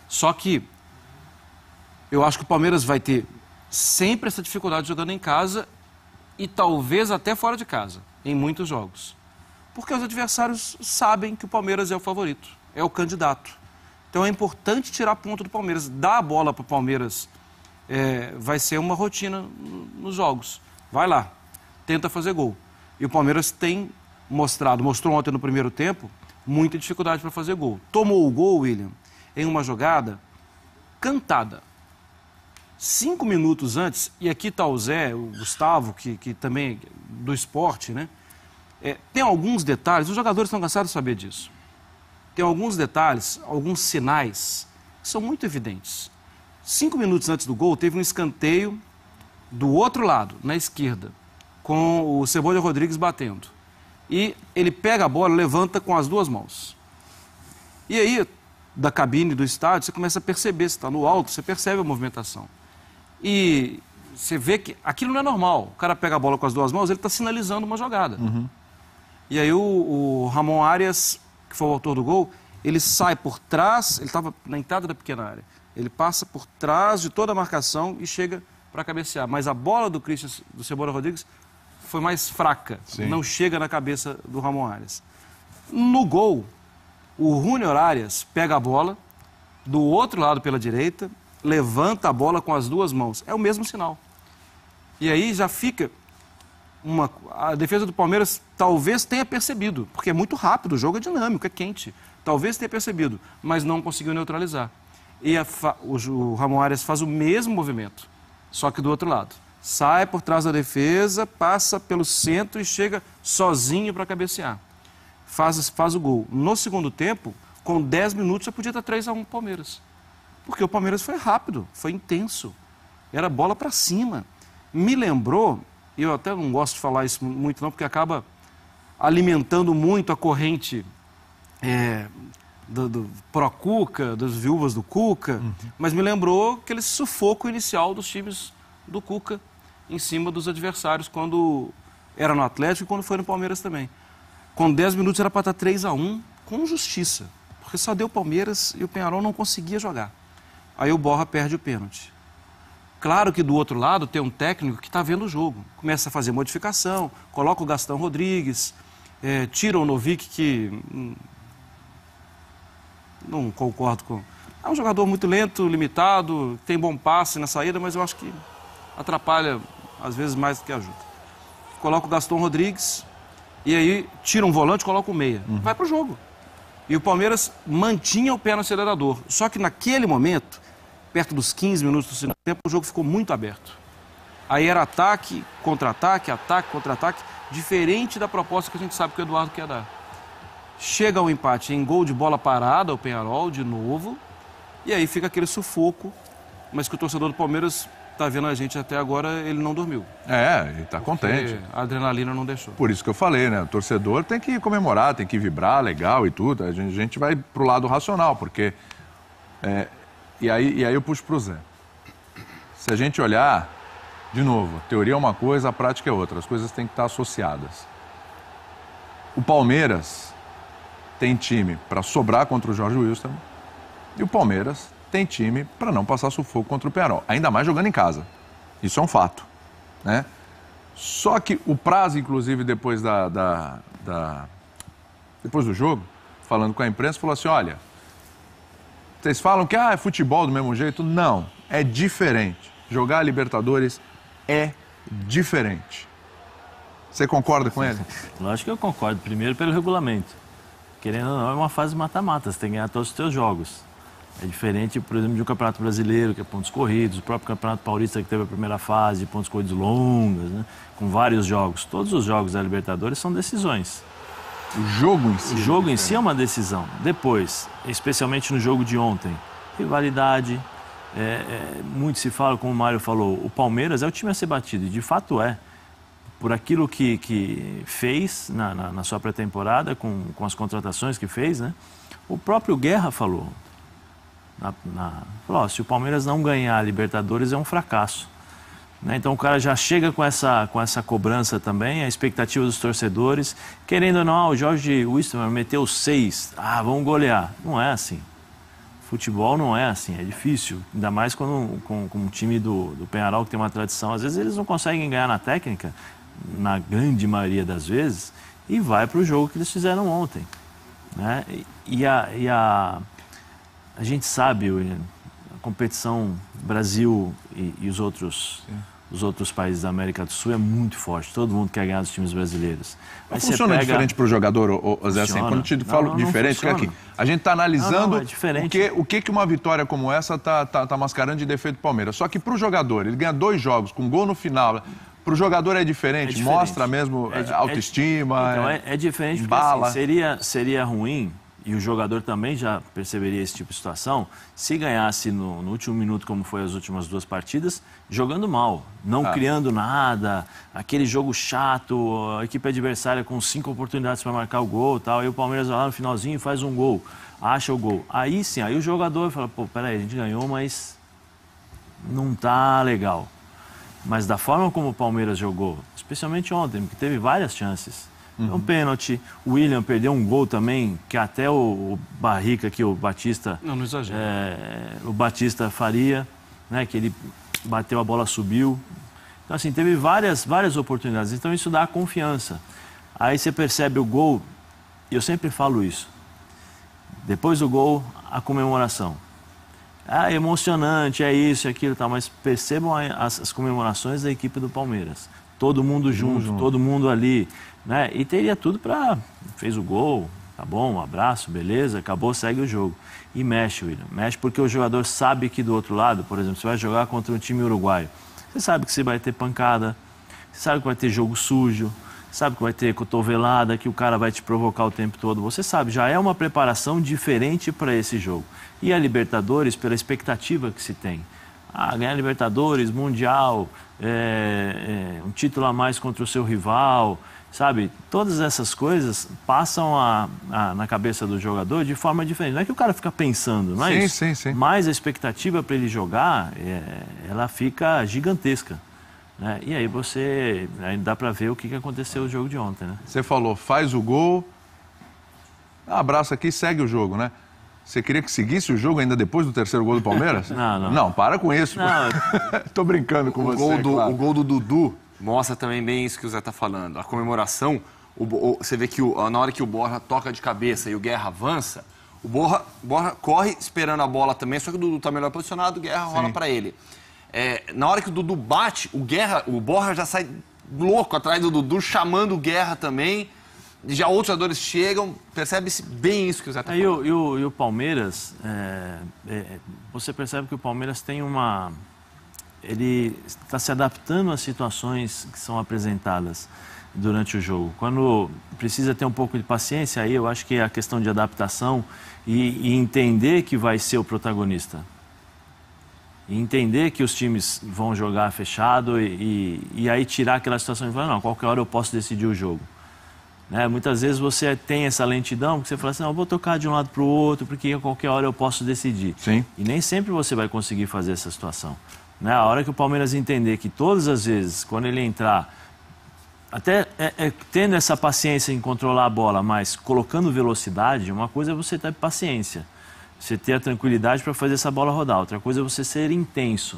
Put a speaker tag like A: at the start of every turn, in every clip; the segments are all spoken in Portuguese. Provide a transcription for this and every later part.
A: Só que eu acho que o Palmeiras vai ter sempre essa dificuldade jogando em casa e talvez até fora de casa, em muitos jogos. Porque os adversários sabem que o Palmeiras é o favorito, é o candidato. Então é importante tirar ponto do Palmeiras. Dar a bola para o Palmeiras vai ser uma rotina nos jogos. Vai lá, tenta fazer gol. E o Palmeiras tem mostrou ontem no primeiro tempo, muita dificuldade para fazer gol. Tomou o gol, William, em uma jogada cantada. 5 minutos antes, e aqui está o Zé, o Gustavo, que também é do esporte, né? Tem alguns detalhes, os jogadores estão cansados de saber disso. Tem alguns detalhes, alguns sinais que são muito evidentes. 5 minutos antes do gol, teve um escanteio do outro lado, na esquerda, com o Cebolla Rodrigues batendo. E ele pega a bola, levanta com as duas mãos. E aí, da cabine do estádio, você começa a perceber, você está no alto, você percebe a movimentação. E você vê que aquilo não é normal. O cara pega a bola com as duas mãos, ele está sinalizando uma jogada.
B: Uhum.
A: E aí o Ramon Arias, que foi o autor do gol, ele sai por trás, ele estava na entrada da pequena área. Ele passa por trás de toda a marcação e chega para cabecear. Mas a bola do Cebolla Rodrigues foi mais fraca. Sim. Não chega na cabeça do Ramon Arias. No gol, o Júnior Arias pega a bola do outro lado pela direita, levanta a bola com as duas mãos. É o mesmo sinal. E aí já fica... A defesa do Palmeiras talvez tenha percebido, porque é muito rápido, o jogo é dinâmico, é quente. Talvez tenha percebido, mas não conseguiu neutralizar. E o Ramon Arias faz o mesmo movimento, só que do outro lado. Sai por trás da defesa, passa pelo centro e chega sozinho para cabecear. Faz o gol. No segundo tempo, com 10 minutos, já podia estar 3-1 Palmeiras. Porque o Palmeiras foi rápido, foi intenso. Era bola para cima. Me lembrou, e eu até não gosto de falar isso muito não, porque acaba alimentando muito a corrente do pró-Cuca, das viúvas do Cuca, mas me lembrou aquele sufoco inicial dos times do Cuca em cima dos adversários, quando era no Atlético e quando foi no Palmeiras também. Com 10 minutos era para estar 3-1, com justiça, porque só deu Palmeiras e o Peñarol não conseguia jogar. Aí o Borja perde o pênalti. Claro que do outro lado tem um técnico que está vendo o jogo, começa a fazer modificação, coloca o Gastão Rodrigues, tira o Novik, que não concordo com... É um jogador muito lento, limitado, tem bom passe na saída, mas eu acho que atrapalha às vezes mais do que ajuda. Coloca o Gastão Rodrigues e aí tira um volante, coloca o meia. Vai pro jogo. E o Palmeiras mantinha o pé no acelerador. Só que naquele momento, perto dos 15 minutos do segundo tempo, o jogo ficou muito aberto. Aí era ataque, contra-ataque, diferente da proposta que a gente sabe que o Eduardo quer dar. Chega ao empate em gol de bola parada, o Peñarol, de novo, e aí fica aquele sufoco, mas que o torcedor do Palmeiras está vendo a gente até agora, ele não dormiu.
B: Ele está contente.
A: A adrenalina não deixou.
B: Por isso que eu falei, né? O torcedor tem que comemorar, tem que vibrar, legal e tudo. A gente vai pro lado racional, porque... E aí eu puxo pro Zé. Se a gente olhar, de novo, a teoria é uma coisa, a prática é outra. As coisas têm que estar associadas. O Palmeiras tem time para sobrar contra o Jorge Wilstermann e o Palmeiras tem time para não passar sufoco contra o Peñarol. Ainda mais jogando em casa. Isso é um fato, né? Só que o prazo, inclusive, depois depois do jogo, falando com a imprensa, falou assim, olha, vocês falam que é futebol do mesmo jeito? Não, é diferente. Jogar a Libertadores é diferente. Você concorda com ele?
C: Lógico que eu concordo. Primeiro pelo regulamento. Querendo ou não, é uma fase mata-mata. Você tem que ganhar todos os seus jogos. É diferente, por exemplo, de um Campeonato Brasileiro, que é pontos corridos, o próprio Campeonato Paulista, que teve a primeira fase, pontos corridos longas, né? Com vários jogos. Todos os jogos da Libertadores são decisões.
B: O jogo em si?
C: O jogo em si é uma decisão. Depois, especialmente no jogo de ontem, rivalidade, muito se fala, como o Mário falou, o Palmeiras é o time a ser batido, e de fato é. Por aquilo que fez na sua pré-temporada, com as contratações que fez, né? O próprio Guerra falou. Falou, se o Palmeiras não ganhar a Libertadores é um fracasso. Né? Então o cara já chega com essa cobrança também, a expectativa dos torcedores. Querendo ou não, o Jorge Wilstermann meteu 6, vamos golear. Não é assim. Futebol não é assim, é difícil. Ainda mais quando com um time do Peñarol que tem uma tradição. Às vezes eles não conseguem ganhar na técnica, na grande maioria das vezes, e vai para o jogo que eles fizeram ontem. Né? A gente sabe, a competição Brasil e os outros países da América do Sul é muito forte. Todo mundo quer ganhar dos times brasileiros.
B: Mas funciona diferente para o jogador, Zé? Assim, quando eu te falo diferente, porque aqui a gente está analisando o que uma vitória como essa está mascarando de defeito do Palmeiras. Só que para o jogador, ele ganha 2 jogos com gol no final. Para o jogador é diferente, mostra mesmo autoestima,
C: então é diferente, porque assim, seria ruim, e o jogador também já perceberia esse tipo de situação, se ganhasse no último minuto, como foi as últimas 2 partidas, jogando mal, não criando nada, aquele jogo chato, a equipe adversária com 5 oportunidades para marcar o gol, tal, e o Palmeiras vai lá no finalzinho e faz um gol, acha o gol. Aí sim, aí o jogador fala, pô, peraí, a gente ganhou, mas não tá legal. Mas da forma como o Palmeiras jogou, especialmente ontem, porque teve várias chances. Um pênalti, o William perdeu um gol também, que até o Barrica, que o Batista...
A: Não exagero.
C: O Batista faria, né, que ele bateu, a bola subiu. Então, assim, teve várias oportunidades. Então, isso dá confiança. Aí você percebe o gol, e eu sempre falo isso. Depois do gol, a comemoração. É emocionante, é isso, é aquilo, tá, mas percebam as comemorações da equipe do Palmeiras. Todo mundo junto, todo mundo ali, né? E teria tudo para... Fez o gol, tá bom, um abraço, beleza, acabou, segue o jogo. E mexe, William, mexe porque o jogador sabe que do outro lado, por exemplo, você vai jogar contra um time uruguaio, você sabe que você vai ter pancada, você sabe que vai ter jogo sujo, sabe que vai ter cotovelada, que o cara vai te provocar o tempo todo. Você sabe, já é uma preparação diferente para esse jogo. E a Libertadores, pela expectativa que se tem. Ganhar Libertadores, Mundial, um título a mais contra o seu rival, sabe? Todas essas coisas passam na cabeça do jogador de forma diferente. Não é que o cara fica pensando, não é isso?
B: Sim.
C: Mas a expectativa para ele jogar, ela fica gigantesca. Né? E aí aí dá para ver o que aconteceu no jogo de ontem, né?
B: Você falou, faz o gol, abraça aqui e segue o jogo, né? Você queria que seguisse o jogo ainda depois do 3º gol do Palmeiras?
C: Não.
B: Não, para com isso. Tô brincando com você, claro.
D: O gol do Dudu mostra também bem isso que o Zé tá falando. A comemoração, você vê que na hora que o Borja toca de cabeça e o Guerra avança, o Borja corre esperando a bola também, só que o Dudu tá melhor posicionado, o Guerra rola para ele. Na hora que o Dudu bate, o Borja já sai louco atrás do Dudu, chamando o Guerra também. Já outros jogadores chegam, percebe-se bem isso que o Zé está falando.
C: E o Palmeiras, você percebe que o Palmeiras tem ele está se adaptando às situações que são apresentadas durante o jogo. Quando precisa ter um pouco de paciência, aí eu acho que é a questão de adaptação e entender que vai ser o protagonista. E entender que os times vão jogar fechado e aí tirar aquela situação e falar, não, qualquer hora eu posso decidir o jogo. Né? Muitas vezes você tem essa lentidão, porque você fala assim, não, eu vou tocar de um lado para o outro, porque a qualquer hora eu posso decidir.
B: Sim.
C: E nem sempre você vai conseguir fazer essa situação. Né? A hora que o Palmeiras entender que todas as vezes, quando ele entrar, até tendo essa paciência em controlar a bola, mas colocando velocidade, uma coisa é você ter paciência, você ter a tranquilidade para fazer essa bola rodar, outra coisa é você ser intenso.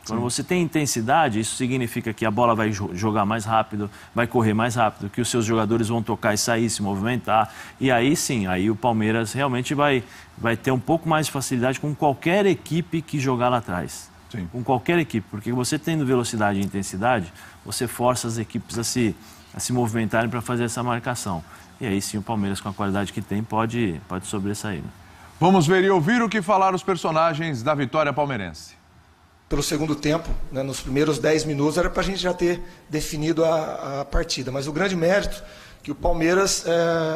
C: Quando você tem intensidade, isso significa que a bola vai jogar mais rápido, vai correr mais rápido, que os seus jogadores vão tocar e sair, se movimentar. E aí sim, aí o Palmeiras realmente vai ter um pouco mais de facilidade com qualquer equipe que jogar lá atrás.
B: Sim.
C: Com qualquer equipe, porque você tendo velocidade e intensidade, você força as equipes a se movimentarem para fazer essa marcação. E aí sim o Palmeiras, com a qualidade que tem, pode sobressair. Né?
B: Vamos ver e ouvir o que falaram os personagens da vitória palmeirense.
E: Pelo segundo tempo, né, nos primeiros 10 minutos, era para a gente já ter definido a partida. Mas o grande mérito é que o Palmeiras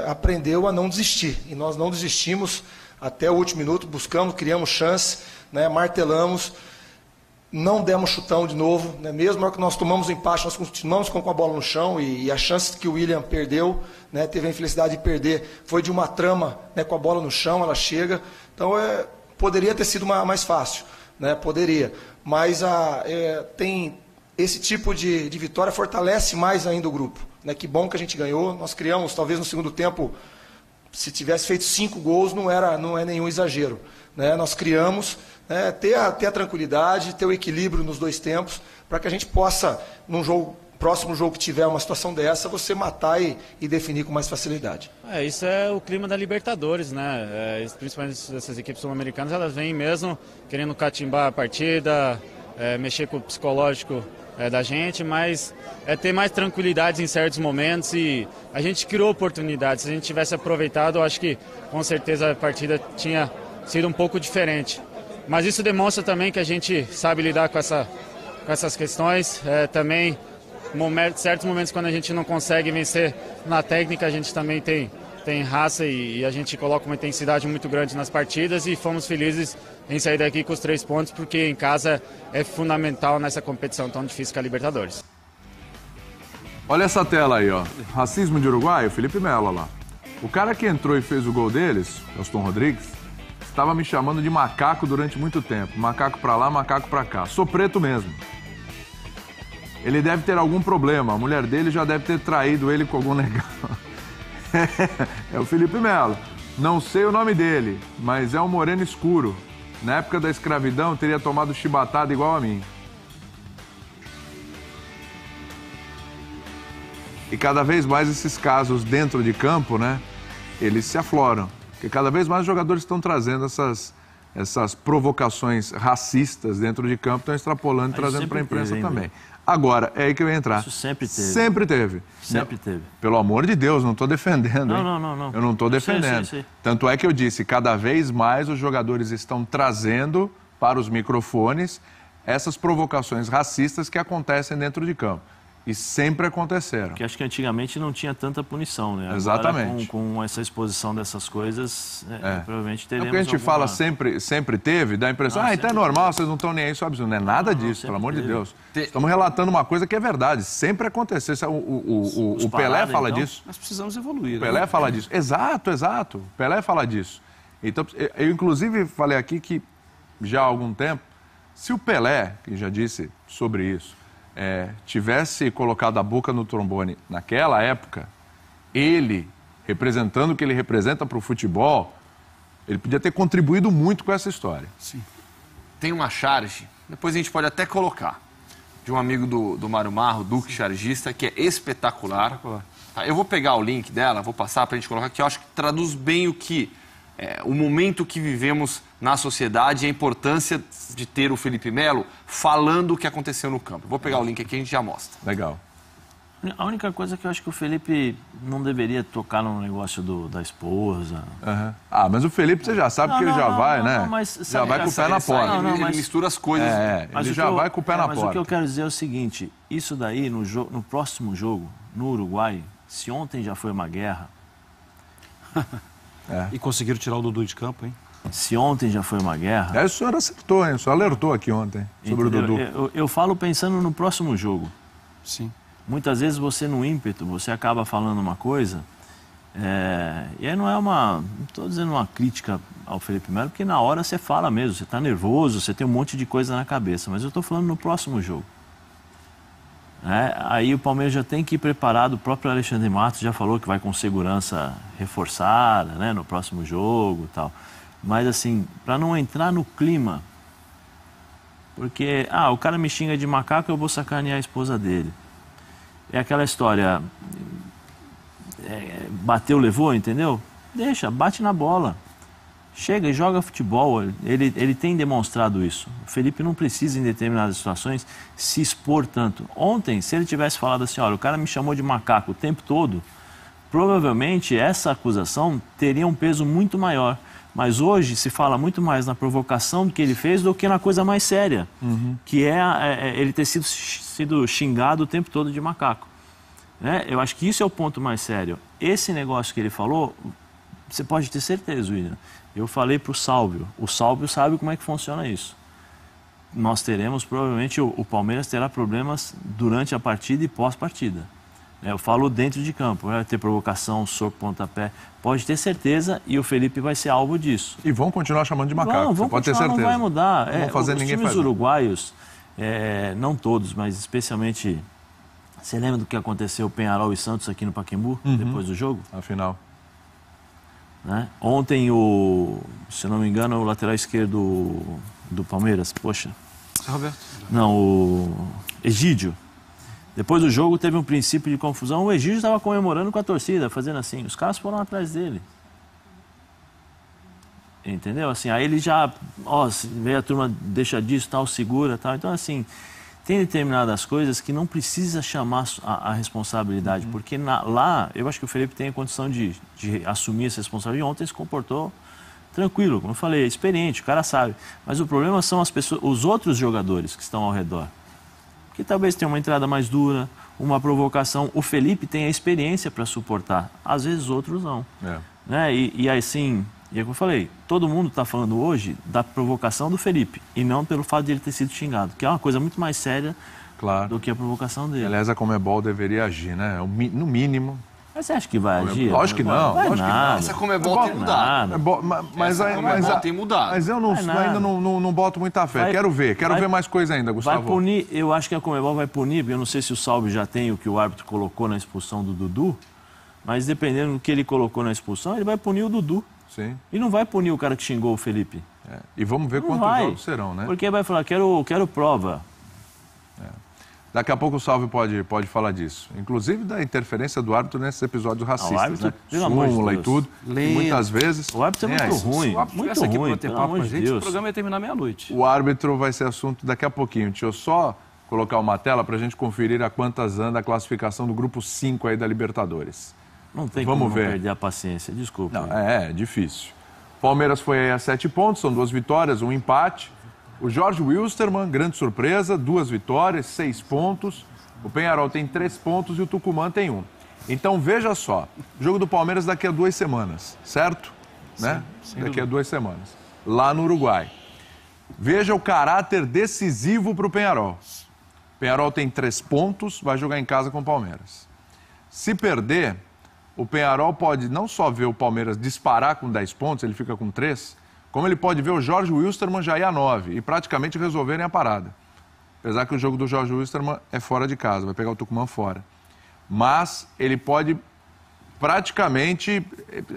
E: aprendeu a não desistir. E nós não desistimos até o último minuto, buscamos, criamos chance, né, martelamos, não demos chutão de novo. Né, mesmo na hora que nós tomamos o empate, nós continuamos com a bola no chão e a chance que o William perdeu, né, teve a infelicidade de perder, foi de uma trama, né, com a bola no chão, ela chega. Então, poderia ter sido mais fácil, né, poderia. Mas tem esse tipo de vitória fortalece mais ainda o grupo. Né? Que bom que a gente ganhou. Nós criamos, talvez no segundo tempo, se tivesse feito 5 gols, não é nenhum exagero. né, nós criamos, né, ter a tranquilidade, ter o equilíbrio nos dois tempos, para que a gente possa, num próximo jogo que tiver uma situação dessa, você matar e definir com mais facilidade.
F: Isso é o clima da Libertadores, né? Principalmente essas equipes sul-americanas, elas vêm mesmo querendo catimbar a partida, mexer com o psicológico da gente, mas ter mais tranquilidade em certos momentos, e a gente criou oportunidades. Se a gente tivesse aproveitado, eu acho que com certeza a partida tinha sido um pouco diferente. Mas isso demonstra também que a gente sabe lidar com essas questões. Também certos momentos quando a gente não consegue vencer na técnica, a gente também tem raça e a gente coloca uma intensidade muito grande nas partidas, e fomos felizes em sair daqui com os 3 pontos, porque em casa é fundamental nessa competição tão difícil que é a Libertadores.
B: Olha essa tela aí, ó. Racismo de Uruguai, o Felipe Melo lá. O cara que entrou e fez o gol deles, Aston Rodrigues, estava me chamando de macaco durante muito tempo. Macaco pra lá, macaco pra cá. Sou preto mesmo. Ele deve ter algum problema. A mulher dele já deve ter traído ele com algum negão. É o Felipe Melo. Não sei o nome dele, mas é um moreno escuro. Na época da escravidão, teria tomado chibatada igual a mim. E cada vez mais esses casos dentro de campo, né, eles se afloram. Porque cada vez mais os jogadores estão trazendo essas provocações racistas dentro de campo, estão extrapolando e trazendo para a imprensa também. Agora, é aí que eu ia entrar.
C: Isso sempre teve.
B: Sempre teve.
C: Sempre teve.
B: Pelo amor de Deus, não estou defendendo.
C: Não,
B: hein?
C: não.
B: Eu não estou defendendo.
C: Sei.
B: Tanto é que eu disse, cada vez mais os jogadores estão trazendo para os microfones essas provocações racistas que acontecem dentro de campo. E sempre aconteceram.
C: Porque acho que antigamente não tinha tanta punição, né? Agora,
B: Exatamente.
C: com essa exposição dessas coisas, provavelmente teremos.
B: É porque a gente fala sempre teve, dá a impressão, então é normal, vocês não estão nem aí, isso é absurdo. Não é nada disso, pelo amor de Deus. Estamos relatando uma coisa que é verdade, sempre aconteceu. O Pelé fala disso.
A: Nós precisamos evoluir.
B: O Pelé fala disso. Exato. O Pelé fala disso. Então, eu inclusive falei aqui que já há algum tempo, se o Pelé, que já disse sobre isso, tivesse colocado a boca no trombone naquela época, ele, representando o que ele representa para o futebol, ele podia ter contribuído muito com essa história.
D: Sim. Tem uma charge, depois a gente pode até colocar, de um amigo do Mário Marro, Duque Chargista, que é espetacular. Tá, eu vou pegar o link dela, vou passar para a gente colocar, que eu acho que traduz bem o momento que vivemos na sociedade e a importância de ter o Felipe Melo falando o que aconteceu no campo. Vou pegar o link aqui e a gente já mostra.
B: Legal.
C: A única coisa que eu acho que o Felipe não deveria tocar no negócio da esposa.
B: Uhum. Ah, mas o Felipe, você já sabe que ele já vai, né? Já vai com o pé na porta.
D: Ele mistura as coisas.
B: Ele já vai com o pé na porta.
C: Mas o que eu quero dizer é o seguinte, isso daí no próximo jogo, no Uruguai, se ontem já foi uma guerra...
A: E conseguiram tirar o Dudu de campo, hein?
C: Se ontem já foi uma guerra...
B: O senhor acertou, hein? O senhor alertou aqui ontem sobre
C: entendeu?
B: o Dudu.
C: Eu falo pensando no próximo jogo.
A: Sim.
C: Muitas vezes você, no ímpeto, você acaba falando uma coisa... E aí não estou dizendo uma crítica ao Felipe Melo, porque na hora você fala mesmo, você está nervoso, você tem um monte de coisa na cabeça. Mas eu estou falando no próximo jogo. Aí o Palmeiras já tem que ir preparado, o próprio Alexandre Matos já falou que vai com segurança reforçada, né, no próximo jogo e tal. Mas assim, para não entrar no clima, porque, o cara me xinga de macaco, eu vou sacanear a esposa dele. É aquela história, bateu, levou, entendeu? Deixa, bate na bola. Chega e joga futebol, ele tem demonstrado isso. O Felipe não precisa, em determinadas situações, se expor tanto. Ontem, se ele tivesse falado assim, olha, o cara me chamou de macaco o tempo todo, provavelmente essa acusação teria um peso muito maior. Mas hoje se fala muito mais na provocação que ele fez do que na coisa mais séria, que é ele ter sido xingado o tempo todo de macaco. Eu acho que isso é o ponto mais sério. Esse negócio que ele falou, você pode ter certeza, William. Eu falei para o Sálvio sabe como é que funciona isso. Nós teremos, provavelmente, o Palmeiras terá problemas durante a partida e pós-partida. Eu falo dentro de campo, vai ter provocação, soco, pontapé, pode ter certeza, e o Felipe vai ser alvo disso.
B: E vão continuar chamando de macaco, você pode ter certeza.
C: Não vai mudar.
B: Não vão fazer
C: os
B: ninguém
C: times
B: fazer.
C: uruguaios, não todos, mas especialmente... Você lembra do que aconteceu Peñarol e Santos aqui no Pacaembu, depois do jogo?
B: Afinal.
C: Né? Ontem, se eu não me engano, o lateral esquerdo do Palmeiras, poxa...
A: Roberto?
C: Não, o Egídio. Depois do jogo teve um princípio de confusão. O Egídio estava comemorando com a torcida, fazendo assim. Os caras foram atrás dele. Entendeu? Assim, aí ele já... veio a turma, deixa disso, tal, segura, tal. Então, assim, tem determinadas coisas que não precisa chamar a responsabilidade. Porque lá, eu acho que o Felipe tem a condição de assumir essa responsabilidade. Ontem se comportou tranquilo, como eu falei, é experiente, o cara sabe. Mas o problema são as pessoas, os outros jogadores que estão ao redor. Que talvez tenha uma entrada mais dura, uma provocação. O Felipe tem a experiência para suportar. Às vezes outros não. Né? E assim, e é como eu falei, todo mundo está falando hoje da provocação do Felipe. E não pelo fato de ele ter sido xingado. Que é uma coisa muito mais séria do que a provocação dele.
B: Aliás, a Conmebol deveria agir, né? No mínimo...
C: Mas você acha que vai agir?
B: Lógico que não.
C: Vai nada.
D: Essa Conmebol tem mudado.
B: Mas
D: tem mudado.
B: Mas eu ainda não boto muita fé. Quero ver mais coisa ainda, Gustavo.
C: Vai punir, eu acho que a Conmebol vai punir, porque eu não sei se o Salve já tem o que o árbitro colocou na expulsão do Dudu, mas dependendo do que ele colocou na expulsão, ele vai punir o Dudu.
B: Sim.
C: E não vai punir o cara que xingou o Felipe.
B: E vamos ver quantos jogos serão, né?
C: Porque vai falar, quero prova.
B: Daqui a pouco o Salve pode falar disso. Inclusive da interferência do árbitro nesses episódios racistas,
C: árbitro,
B: né?
C: pelo amor de
B: Súmula e
C: Deus.
B: tudo. E muitas vezes...
C: O árbitro é muito ruim.
A: Se o árbitro
C: Muito
A: tivesse aqui
C: ruim,
A: para ter
C: pelo
A: papo com
C: amor
A: a
C: de
A: gente, o
C: Deus.
A: programa ia terminar meia-noite.
B: O árbitro vai ser assunto daqui a pouquinho. Deixa eu só colocar uma tela para a gente conferir a quantas anda a classificação do grupo 5 aí da Libertadores.
C: Não tem
B: Vamos
C: como
B: ver.
C: não perder a paciência, desculpa.
B: Não, é difícil. Palmeiras foi aí a 7 pontos, são 2 vitórias, 1 empate. O Jorge Wilstermann, grande surpresa, 2 vitórias, 6 pontos. O Peñarol tem 3 pontos e o Tucumã tem 1. Então, veja só, jogo do Palmeiras daqui a 2 semanas, certo? Né? Daqui a 2 semanas, lá no Uruguai. Veja o caráter decisivo para o Peñarol. O Peñarol tem 3 pontos, vai jogar em casa com o Palmeiras. Se perder, o Peñarol pode não só ver o Palmeiras disparar com 10 pontos, ele fica com 3, como ele pode ver o Jorge Wilstermann já ir a 9 e praticamente resolverem a parada. Apesar que o jogo do Jorge Wilstermann é fora de casa, vai pegar o Tucumã fora. Mas ele pode praticamente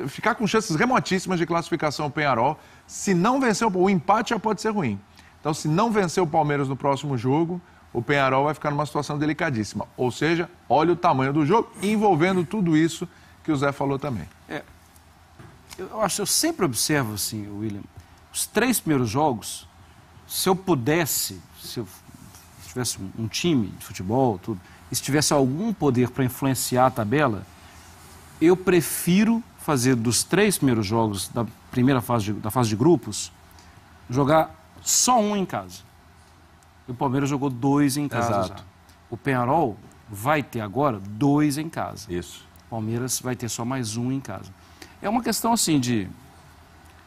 B: ficar com chances remotíssimas de classificação o Peñarol. Se não vencer, o empate já pode ser ruim. Então, se não vencer o Palmeiras no próximo jogo, o Peñarol vai ficar numa situação delicadíssima. Ou seja, olha o tamanho do jogo, envolvendo tudo isso que o Zé falou também.
A: Eu sempre observo assim, William, os 3 primeiros jogos, se eu pudesse, se eu tivesse um time de futebol, tudo, e se tivesse algum poder para influenciar a tabela, eu prefiro fazer dos 3 primeiros jogos da primeira fase da fase de grupos, jogar só um em casa. O Palmeiras jogou 2 em casa.
B: Exato.
A: Já. O Peñarol vai ter agora 2 em casa.
B: Isso.
A: O Palmeiras vai ter só mais 1 em casa. É uma questão assim de...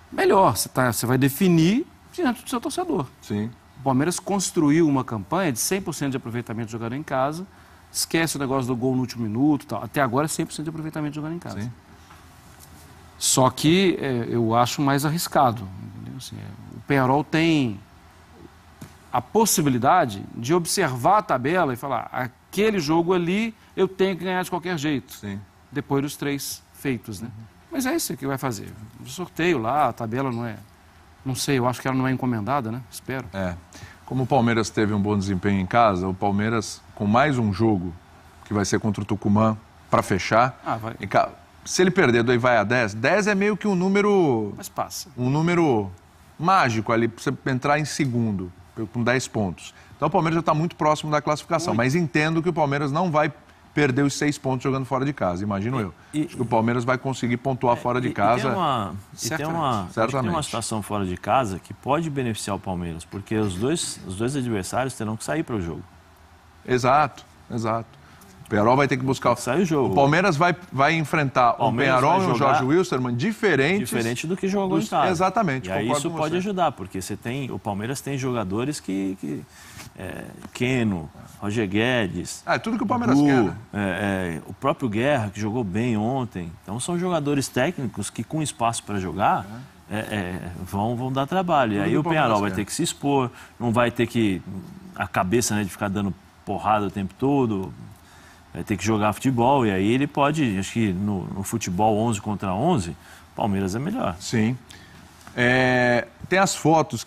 A: Melhor, você vai definir diante do seu torcedor.
B: Sim.
A: O Palmeiras construiu uma campanha de 100% de aproveitamento jogando em casa, esquece o negócio do gol no último minuto, tal. Até agora é 100% de aproveitamento jogando em casa.
B: Sim.
A: Só que eu acho mais arriscado. Entendeu? Assim, o Peñarol tem a possibilidade de observar a tabela e falar, aquele jogo ali eu tenho que ganhar de qualquer jeito.
B: Sim.
A: Depois dos 3 feitos, né? Mas é isso que vai fazer. O sorteio lá, a tabela não é... Não sei, eu acho que ela não é encomendada, né? Espero.
B: Como o Palmeiras teve um bom desempenho em casa, o Palmeiras, com mais um jogo, que vai ser contra o Tucumã, para fechar...
A: vai.
B: Se ele perder, daí vai a 10. 10 é meio que um número...
A: Mas passa.
B: Um número mágico ali, para você entrar em segundo, com 10 pontos. Então o Palmeiras já está muito próximo da classificação. Mas entendo que o Palmeiras não vai perder os 6 pontos jogando fora de casa, imagino eu. Acho que o Palmeiras vai conseguir pontuar fora de casa.
C: Tem uma situação fora de casa que pode beneficiar o Palmeiras, porque os dois adversários terão que sair para o jogo.
B: Exato. O Peñarol vai ter que buscar...
C: Sai o jogo.
B: O Palmeiras vai enfrentar o Peñarol e o Jorge Wilstermann diferente
C: do que jogou em casa.
B: Exatamente.
C: E aí isso pode ajudar, porque o Palmeiras tem jogadores Keno, Roger Guedes...
B: tudo que o Palmeiras quer, né?
C: O próprio Guerra, que jogou bem ontem. Então são jogadores técnicos que com espaço para jogar vão dar trabalho.
B: Tudo
C: e aí o Peñarol vai
B: quer.
C: ter que se expor, não vai ter que... A cabeça, né, de ficar dando porrada o tempo todo... Vai ter que jogar futebol, e aí ele pode, acho que no futebol 11 contra 11, Palmeiras é melhor.
B: Sim. Tem as fotos